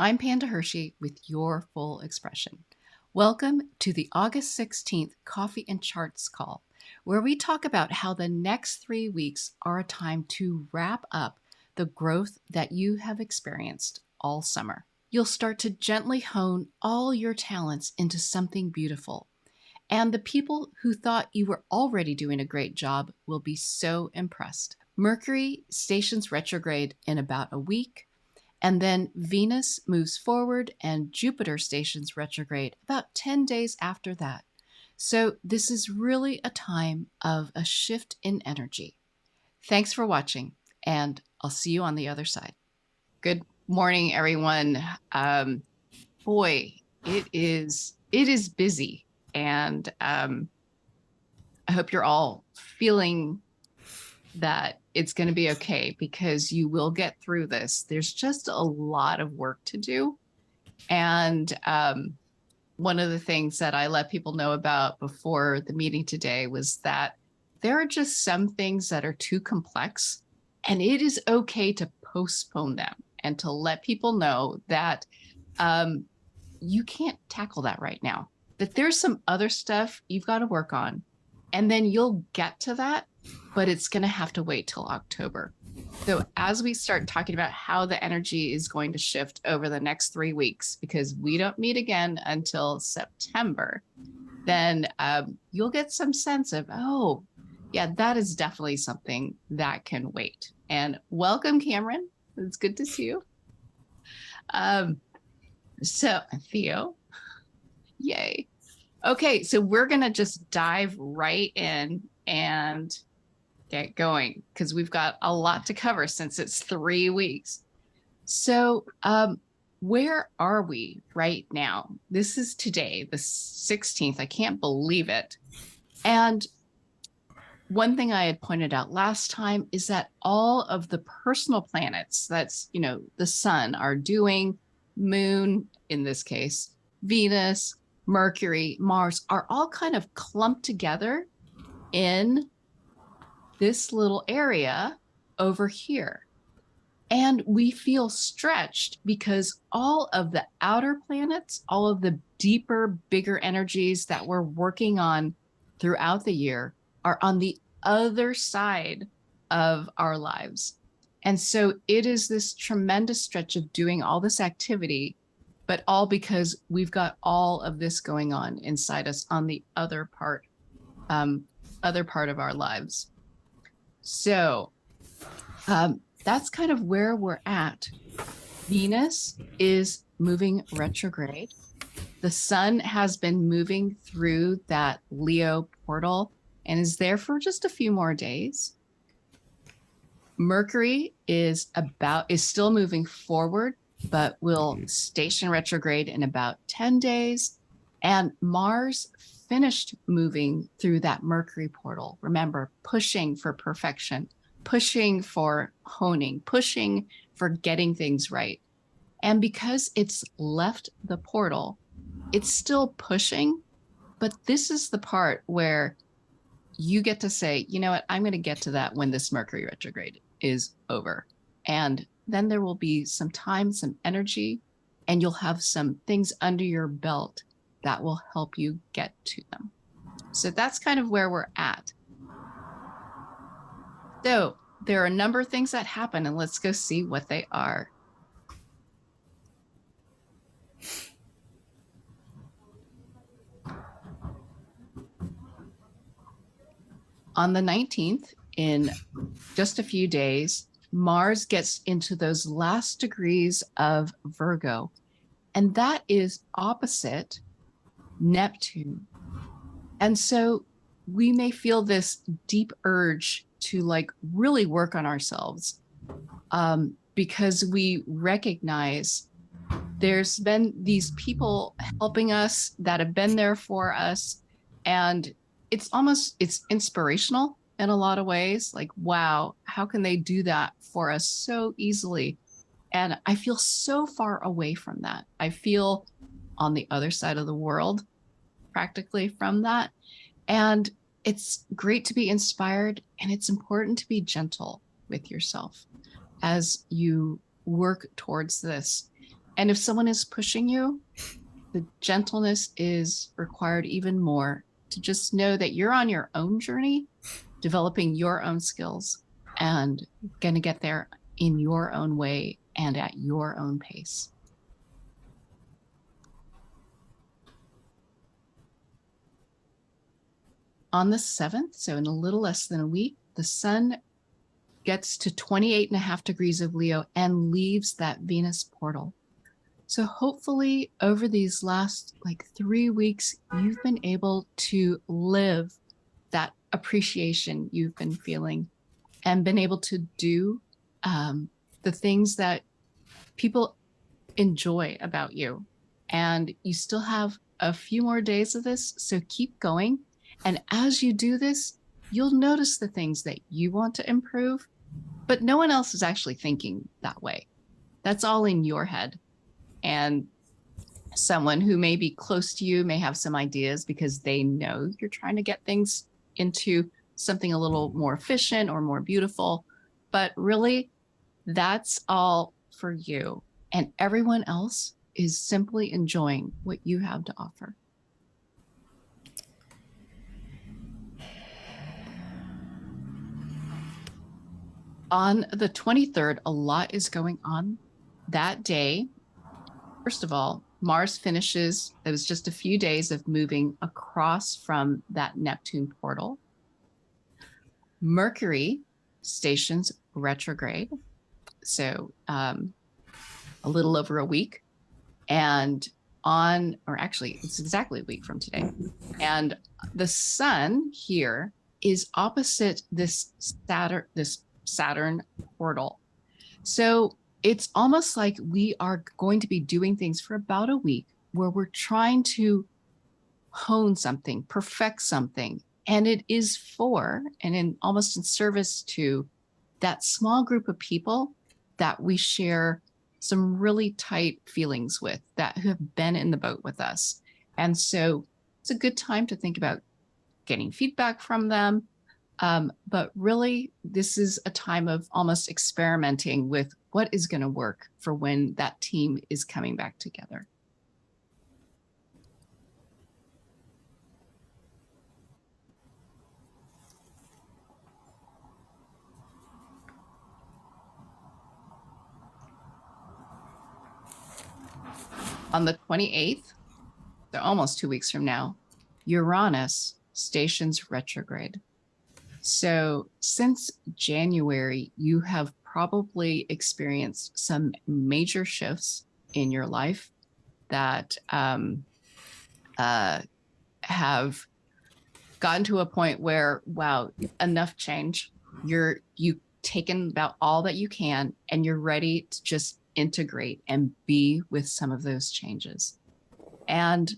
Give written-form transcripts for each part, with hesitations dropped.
I'm Panda Hershey with Your Full Expression. Welcome to the August 16th Coffee and Charts call, where we talk about how the next 3 weeks are a time to wrap up the growth that you have experienced all summer. You'll start to gently hone all your talents into something beautiful. And the people who thought you were already doing a great job will be so impressed. Mercury stations retrograde in about a week. And then Venus moves forward and Jupiter stations retrograde about 10 days after that. So this is really a time of a shift in energy. Thanks for watching, and I'll see you on the other side. Good morning, everyone. Boy, it is busy, and I hope you're all feeling that it's going to be okay, because you will get through this. There's just a lot of work to do. And one of the things that I let people know about before the meeting today was that there are just some things that are too complex, and it is okay to postpone them and to let people know that you can't tackle that right now, that there's some other stuff you've got to work on, and then you'll get to that, but it's going to have to wait till October. So as we start talking about how the energy is going to shift over the next 3 weeks, because we don't meet again until September, then you'll get some sense of, oh, yeah, that is definitely something that can wait. And welcome, Cameron. It's good to see you. So Theo, yay. Okay, so we're going to just dive right in and get going, because we've got a lot to cover since it's 3 weeks. So where are we right now? This is today, the 16th. I can't believe it. And one thing I had pointed out last time is that all of the personal planets, that's, the sun, are doing, moon in this case, Venus, Mercury, Mars, are all kind of clumped together in this little area over here. And we feel stretched because all of the outer planets, all of the deeper, bigger energies that we're working on throughout the year are on the other side of our lives. And so it is this tremendous stretch of doing all this activity, but all because we've got all of this going on inside us on the other part of our lives. So that's kind of where we're at. Venus is moving retrograde. The sun has been moving through that Leo portal and is there for just a few more days. Mercury is still moving forward, but will station retrograde in about 10 days. And Mars finished moving through that Mercury portal. Remember, pushing for perfection, pushing for honing, pushing for getting things right. And because it's left the portal, it's still pushing, but this is the part where you get to say, you know what, I'm going to get to that when this Mercury retrograde is over. And then there will be some time, some energy, and you'll have some things under your belt that will help you get to them. So that's kind of where we're at. So there are a number of things that happen, and let's go see what they are. On the 19th, in just a few days, Mars gets into those last degrees of Virgo, and that is opposite Neptune. And so we may feel this deep urge to really work on ourselves, because we recognize there's been these people helping us that have been there for us, and it's inspirational in a lot of ways. Like, wow, how can they do that for us so easily? And I feel so far away from that. I feel on the other side of the world, practically, from that. And it's great to be inspired, and it's important to be gentle with yourself as you work towards this. And if someone is pushing you, the gentleness is required even more, to just know that you're on your own journey, developing your own skills, and going to get there in your own way and at your own pace. On the 7th, so in a little less than a week, the sun gets to 28.5 degrees of Leo and leaves that Venus portal. So hopefully over these last 3 weeks, you've been able to live that appreciation you've been feeling and been able to do the things that people enjoy about you. And you still have a few more days of this, so keep going. And as you do this, you'll notice the things that you want to improve, but no one else is actually thinking that way. That's all in your head. And someone who may be close to you may have some ideas because they know you're trying to get things into something a little more efficient or more beautiful. But really, that's all for you. And everyone else is simply enjoying what you have to offer. On the 23rd, a lot is going on that day. First of all, Mars finishes, it was just a few days of moving across from that Neptune portal. Mercury stations retrograde, so a little over a week. And it's exactly a week from today. And the sun here is opposite this Saturn portal. So it's almost like we are going to be doing things for about a week where we're trying to hone something, perfect something. And it is almost in service to that small group of people that we share some really tight feelings with, that who have been in the boat with us. And so it's a good time to think about getting feedback from them. But really, this is a time of almost experimenting with what is going to work for when that team is coming back together. On the 28th, so almost 2 weeks from now, Uranus stations retrograde. So since January, you have probably experienced some major shifts in your life that have gotten to a point where, wow, enough change. You've taken about all that you can, and you're ready to just integrate and be with some of those changes. And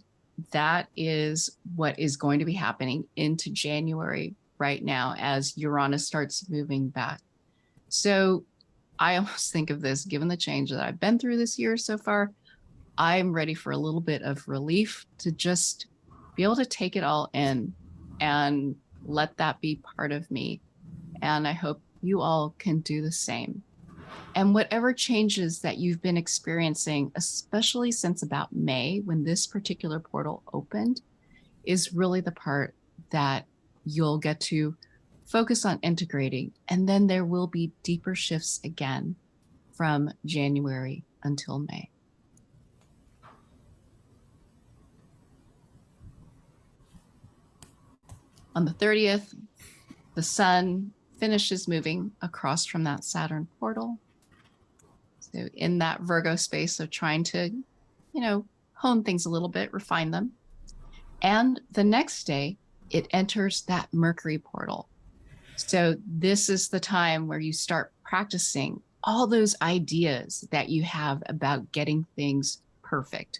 that is what is going to be happening into January right now as Uranus starts moving back. So I almost think of this, given the change that I've been through this year so far, I'm ready for a little bit of relief to just be able to take it all in and let that be part of me. And I hope you all can do the same. And whatever changes that you've been experiencing, especially since about May, when this particular portal opened, is really the part that you'll get to focus on integrating. And then there will be deeper shifts again from January until May. On the 30th, the sun finishes moving across from that Saturn portal. So in that Virgo space of trying to, hone things a little bit, refine them. And the next day, it enters that Mercury portal. So this is the time where you start practicing all those ideas that you have about getting things perfect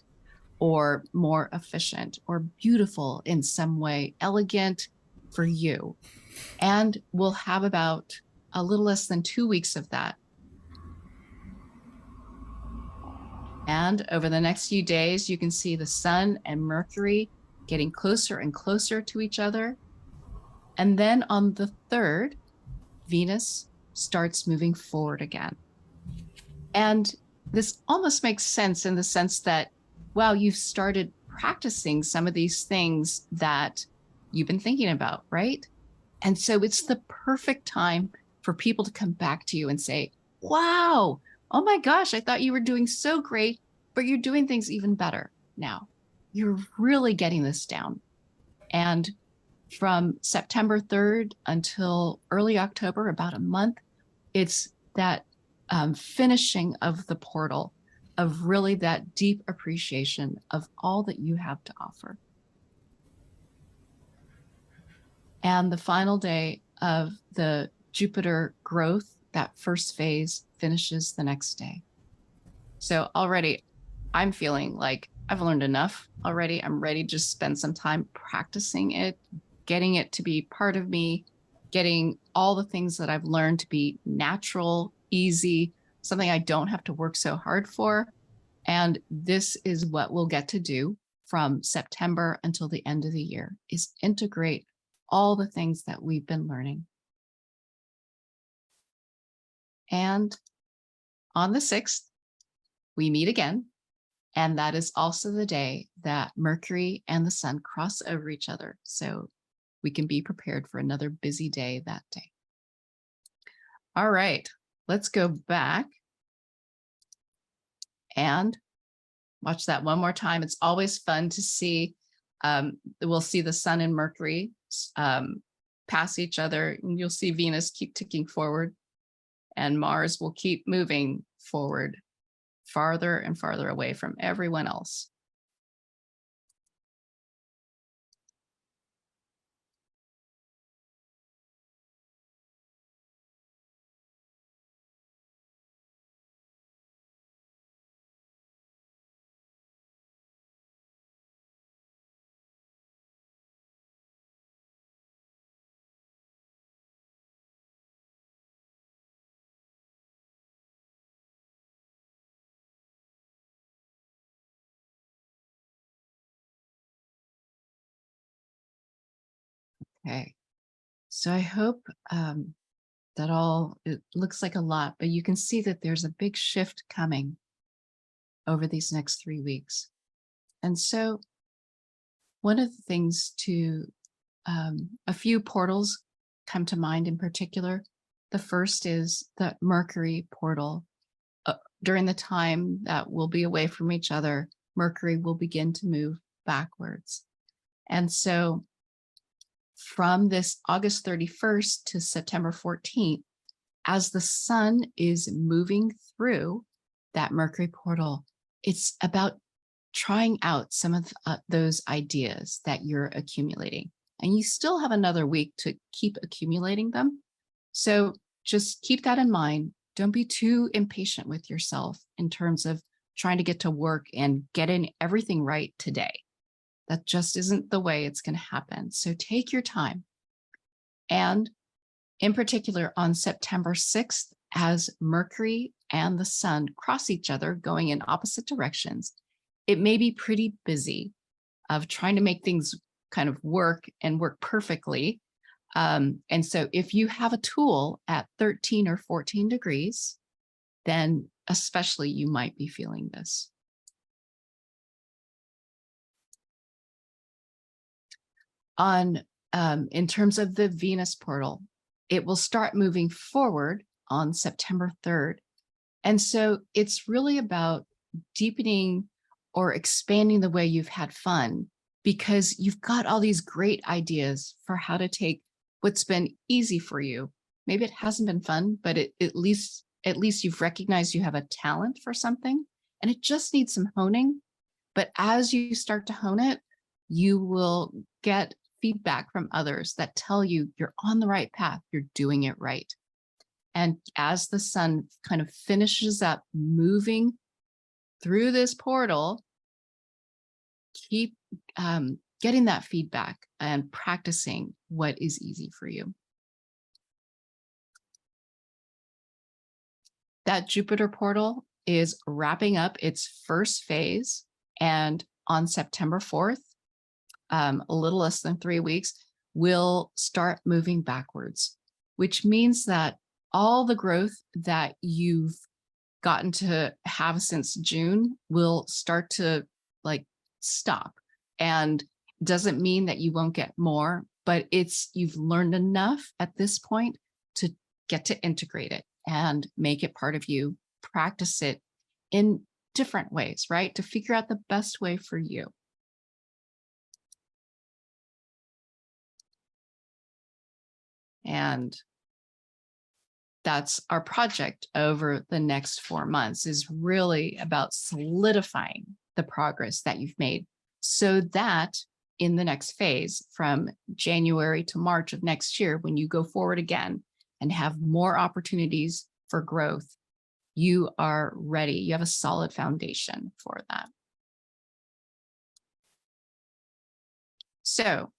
or more efficient or beautiful in some way, elegant for you. And we'll have about a little less than 2 weeks of that. And over the next few days, you can see the sun and Mercury getting closer and closer to each other. And then on the 3rd, Venus starts moving forward again. And this almost makes sense in the sense that, wow, you've started practicing some of these things that you've been thinking about, right? And so it's the perfect time for people to come back to you and say, wow, oh my gosh, I thought you were doing so great, but you're doing things even better now. You're really getting this down. And from September 3rd until early October, about a month, it's that finishing of the portal of really that deep appreciation of all that you have to offer. And the final day of the Jupiter growth, that first phase, finishes the next day. So already I'm feeling like I've learned enough already. I'm ready to spend some time practicing it, getting it to be part of me, getting all the things that I've learned to be natural, easy, something I don't have to work so hard for. And this is what we'll get to do from September until the end of the year, is integrate all the things that we've been learning. And on the 6th, we meet again. And that is also the day that Mercury and the Sun cross over each other. So we can be prepared for another busy day that day. All right, let's go back and watch that one more time. It's always fun to see. We'll see the Sun and Mercury pass each other, and you'll see Venus keep ticking forward, and Mars will keep moving forward, farther and farther away from everyone else. Okay, so I hope that it looks like a lot, but you can see that there's a big shift coming over these next 3 weeks. And so one of the things a few portals come to mind in particular. The first is the Mercury portal. During the time that we'll be away from each other, Mercury will begin to move backwards. And so from this August 31st to September 14th, as the Sun is moving through that Mercury portal, it's about trying out some of those ideas that you're accumulating. And you still have another week to keep accumulating them. So just keep that in mind. Don't be too impatient with yourself in terms of trying to get to work and getting everything right today. That just isn't the way it's going to happen. So take your time. And in particular, on September 6th, as Mercury and the Sun cross each other going in opposite directions, it may be pretty busy of trying to make things kind of work and work perfectly. And so if you have a tool at 13 or 14 degrees, then especially you might be feeling this. In terms of the Venus portal, it will start moving forward on September 3rd. And so it's really about deepening or expanding the way you've had fun, because you've got all these great ideas for how to take what's been easy for you. Maybe it hasn't been fun, but at least you've recognized you have a talent for something, and it just needs some honing. But as you start to hone it, you will get feedback from others that tell you you're on the right path, you're doing it right. And as the Sun kind of finishes up moving through this portal, keep getting that feedback and practicing what is easy for you. That Jupiter portal is wrapping up its first phase, and on September 4th, a little less than 3 weeks, will start moving backwards, which means that all the growth that you've gotten to have since June will start to like stop. And doesn't mean that you won't get more, but you've learned enough at this point to get to integrate it and make it part of you, practice it in different ways, right? To figure out the best way for you. And that's our project over the next 4 months, is really about solidifying the progress that you've made so that in the next phase from January to March of next year, when you go forward again and have more opportunities for growth, you are ready. You have a solid foundation for that. So a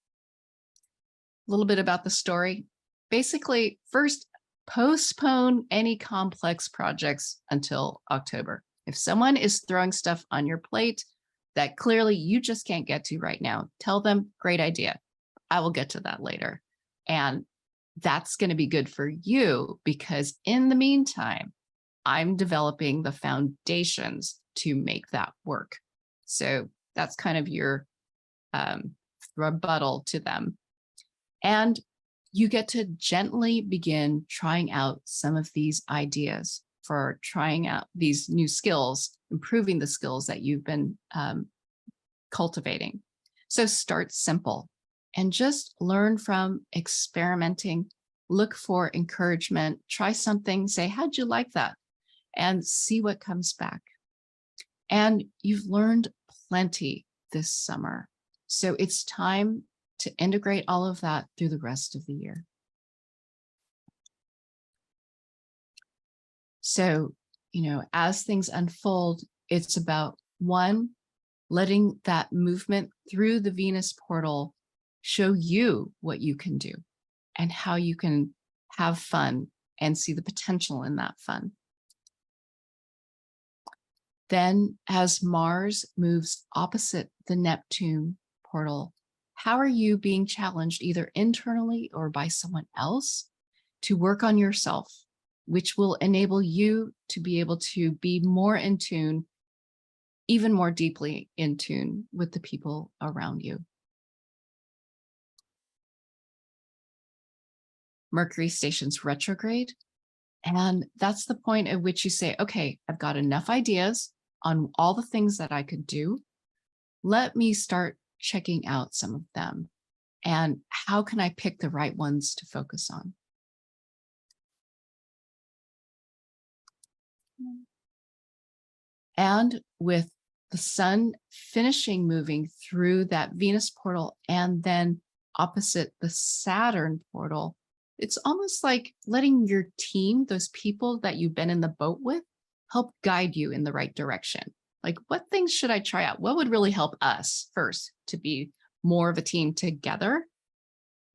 little bit about the story. Basically, first, postpone any complex projects until October. If someone is throwing stuff on your plate that clearly you just can't get to right now, tell them, great idea. I will get to that later. And that's going to be good for you, because in the meantime, I'm developing the foundations to make that work. So that's kind of your rebuttal to them. And you get to gently begin trying out some of these ideas for trying out these new skills, improving the skills that you've been cultivating. So start simple and just learn from experimenting. Look for encouragement, try something, say, how'd you like that? And see what comes back. And you've learned plenty this summer. So it's time to integrate all of that through the rest of the year. So, as things unfold, it's about, one, letting that movement through the Venus portal show you what you can do and how you can have fun and see the potential in that fun. Then, as Mars moves opposite the Neptune portal, how are you being challenged either internally or by someone else to work on yourself, which will enable you to be able to be more in tune, even more deeply in tune with the people around you. Mercury stations retrograde. And that's the point at which you say, okay, I've got enough ideas on all the things that I could do. Let me start checking out some of them. And how can I pick the right ones to focus on? And with the sun finishing moving through that Venus portal and then opposite the Saturn portal, it's almost like letting your team, those people that you've been in the boat with, help guide you in the right direction. Like, what things should I try out? What would really help us first to be more of a team together?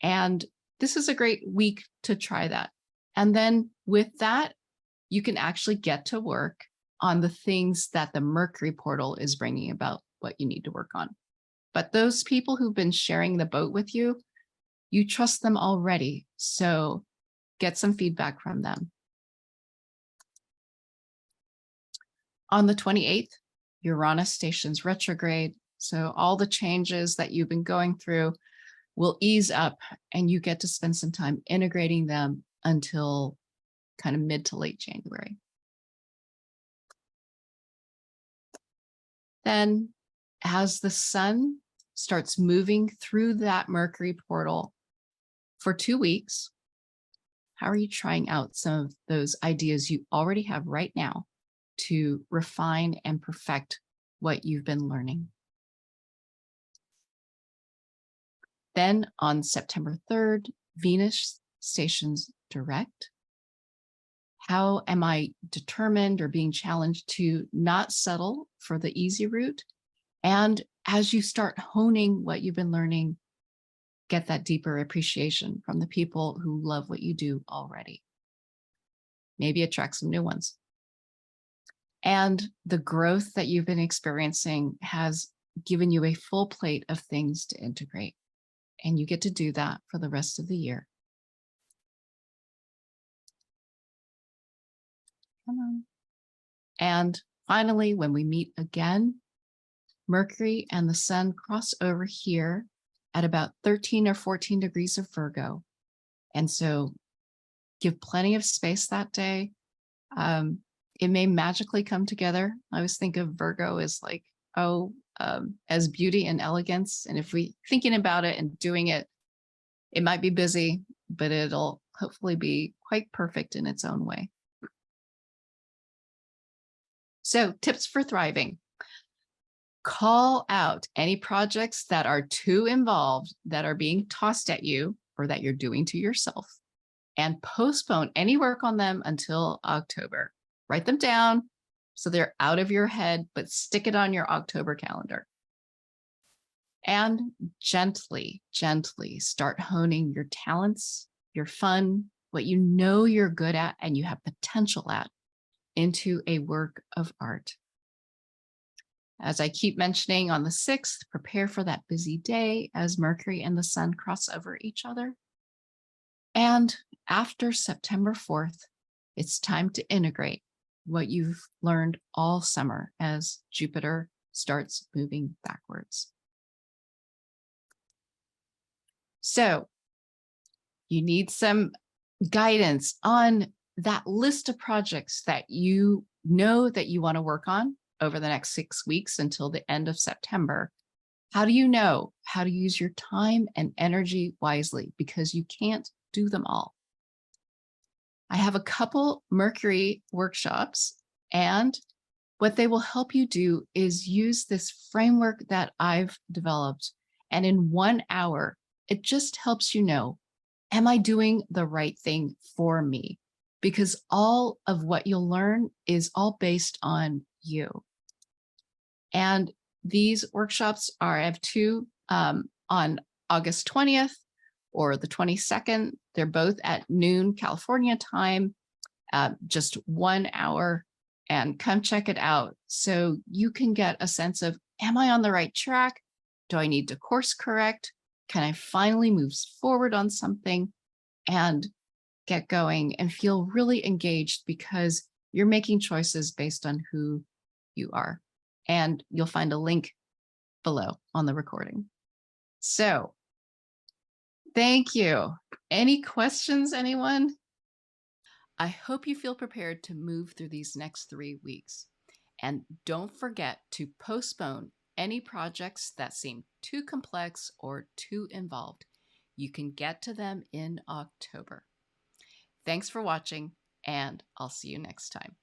And this is a great week to try that. And then with that, you can actually get to work on the things that the Mercury portal is bringing about, what you need to work on. But those people who've been sharing the boat with you, you trust them already. So get some feedback from them. On the 28th, Uranus stations retrograde. So all the changes that you've been going through will ease up and you get to spend some time integrating them until kind of mid to late January. Then as the sun starts moving through that Mercury portal for 2 weeks, how are you trying out some of those ideas you already have right now to refine and perfect what you've been learning? Then on September 3rd, Venus stations direct. How am I determined or being challenged to not settle for the easy route? And as you start honing what you've been learning, get that deeper appreciation from the people who love what you do already. Maybe attract some new ones. And the growth that you've been experiencing has given you a full plate of things to integrate. And you get to do that for the rest of the year. Come on. And finally, when we meet again, Mercury and the Sun cross over here at about 13 or 14 degrees of Virgo. And so give plenty of space that day. It may magically come together. I always think of Virgo as like, as beauty and elegance. And if we thinking about it and doing it, it might be busy, but it'll hopefully be quite perfect in its own way. So tips for thriving. Call out any projects that are too involved, that are being tossed at you or that you're doing to yourself, and postpone any work on them until October. Write them down so they're out of your head, but stick it on your October calendar. And gently, gently start honing your talents, your fun, what you know you're good at and you have potential at, into a work of art. As I keep mentioning, on the 6th, prepare for that busy day as Mercury and the Sun cross over each other. And after September 4th, it's time to integrate what you've learned all summer as Jupiter starts moving backwards. So you need some guidance on that list of projects that you know that you want to work on over the next 6 weeks until the end of September. How do you know how to use your time and energy wisely? Because you can't do them all. I have a couple Mercury workshops, and what they will help you do is use this framework that I've developed. And in 1 hour, it just helps you know, am I doing the right thing for me? Because all of what you'll learn is all based on you. And these workshops I have two on August 20th or the 22nd. They're both at noon California time, just 1 hour, and come check it out so you can get a sense of, am I on the right track? Do I need to course correct? Can I finally move forward on something and get going and feel really engaged because you're making choices based on who you are. And you'll find a link below on the recording. So thank you. Any questions, anyone? I hope you feel prepared to move through these next 3 weeks. And don't forget to postpone any projects that seem too complex or too involved. You can get to them in October. Thanks for watching, and I'll see you next time.